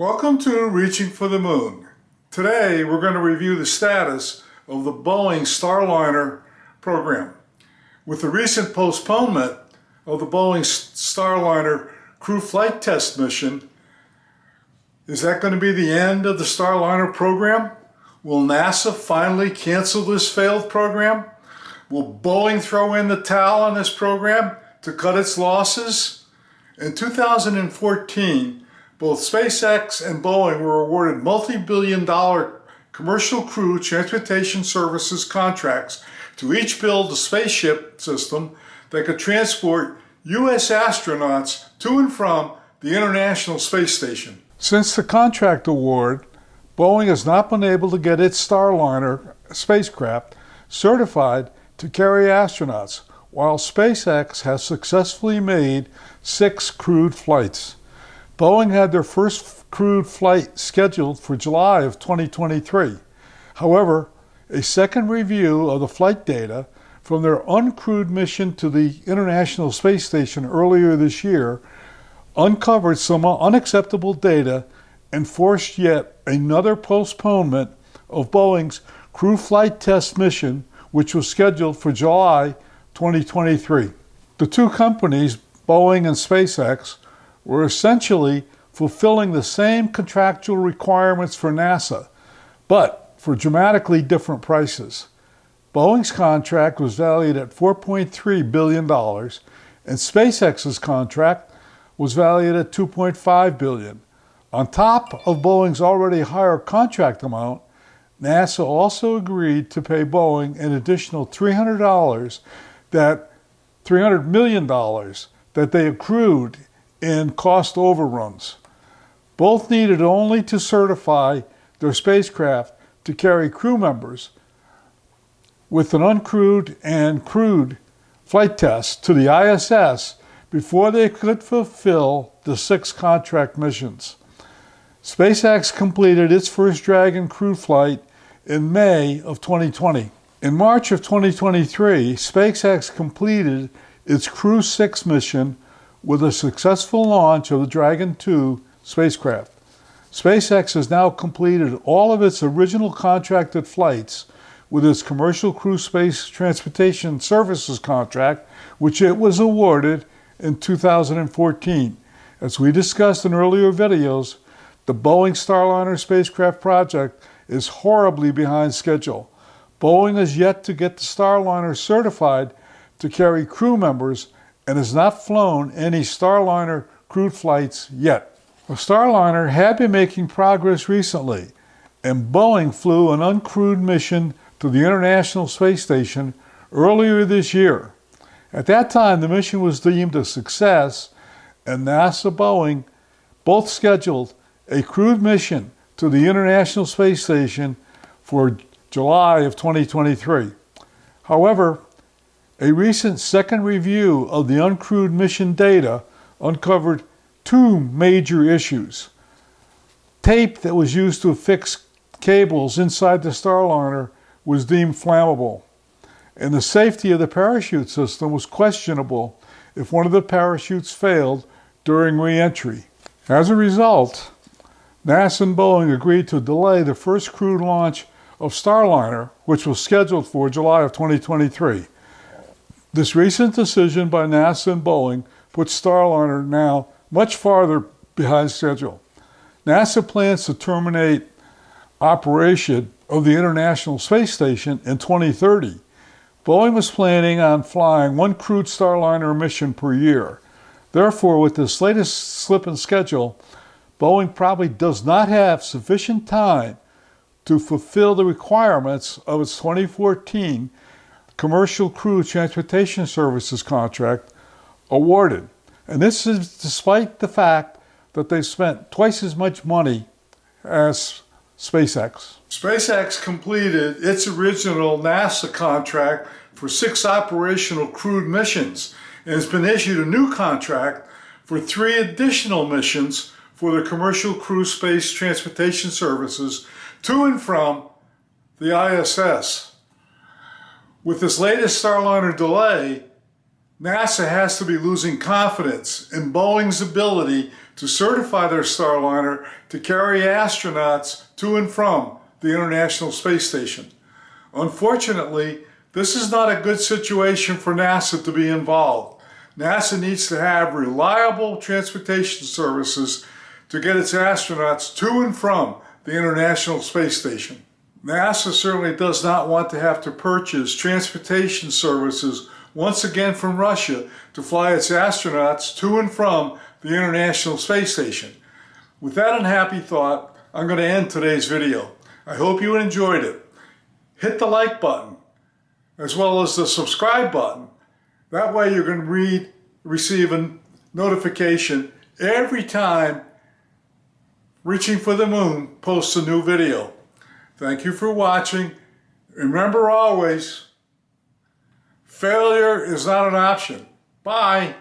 Welcome to Reaching for the Moon. Today we're going to review the status of the Boeing Starliner program. With the recent postponement of the Boeing Starliner crew flight test mission, is that going to be the end of the Starliner program? Will NASA finally cancel this failed program? Will Boeing throw in the towel on this program to cut its losses? In 2014, both SpaceX and Boeing were awarded multi-billion-dollar commercial crew transportation services contracts to each build a spaceship system that could transport U.S. astronauts to and from the International Space Station. Since the contract award, Boeing has not been able to get its Starliner spacecraft certified to carry astronauts, while SpaceX has successfully made 6 crewed flights. Boeing had their first crewed flight scheduled for July of 2023. However, a second review of the flight data from their uncrewed mission to the International Space Station earlier this year uncovered some unacceptable data and forced yet another postponement of Boeing's crew flight test mission, which was scheduled for July 2023. The two companies, Boeing and SpaceX, were essentially fulfilling the same contractual requirements for NASA, but for dramatically different prices. Boeing's contract was valued at $4.3 billion, and SpaceX's contract was valued at $2.5 billion. On top of Boeing's already higher contract amount, NASA also agreed to pay Boeing an additional $300 million that they accrued in cost overruns. Both needed only to certify their spacecraft to carry crew members with an uncrewed and crewed flight test to the ISS before they could fulfill the 6 contract missions. SpaceX completed its first Dragon crew flight in May of 2020. In March of 2023, SpaceX completed its Crew 6 mission with a successful launch of the Dragon 2 spacecraft. SpaceX has now completed all of its original contracted flights with its Commercial Crew Space Transportation Services contract, which it was awarded in 2014. As we discussed in earlier videos, the Boeing Starliner spacecraft project is horribly behind schedule. Boeing has yet to get the Starliner certified to carry crew members and has not flown any Starliner crewed flights yet. The Starliner had been making progress recently, and Boeing flew an uncrewed mission to the International Space Station earlier this year. At that time, the mission was deemed a success, and NASA and Boeing both scheduled a crewed mission to the International Space Station for July of 2023. However, a recent second review of the uncrewed mission data uncovered 2 major issues. Tape that was used to affix cables inside the Starliner was deemed flammable, and the safety of the parachute system was questionable if one of the parachutes failed during re-entry. As a result, NASA and Boeing agreed to delay the first crewed launch of Starliner, which was scheduled for July of 2023. This recent decision by NASA and Boeing puts Starliner now much farther behind schedule. NASA plans to terminate operation of the International Space Station in 2030. Boeing was planning on flying 1 crewed Starliner mission per year. Therefore, with this latest slip in schedule, Boeing probably does not have sufficient time to fulfill the requirements of its 2014 Commercial Crew Transportation Services contract awarded. And this is despite the fact that they spent twice as much money as SpaceX. SpaceX completed its original NASA contract for 6 operational crewed missions and has been issued a new contract for 3 additional missions for the Commercial Crew Space Transportation Services to and from the ISS. With this latest Starliner delay, NASA has to be losing confidence in Boeing's ability to certify their Starliner to carry astronauts to and from the International Space Station. Unfortunately, this is not a good situation for NASA to be involved. NASA needs to have reliable transportation services to get its astronauts to and from the International Space Station. NASA certainly does not want to have to purchase transportation services once again from Russia to fly its astronauts to and from the International Space Station. With that unhappy thought, I'm going to end today's video. I hope you enjoyed it. Hit the like button as well as the subscribe button. That way you're going to receive a notification every time Reaching for the Moon posts a new video. Thank you for watching. Remember always, failure is not an option. Bye.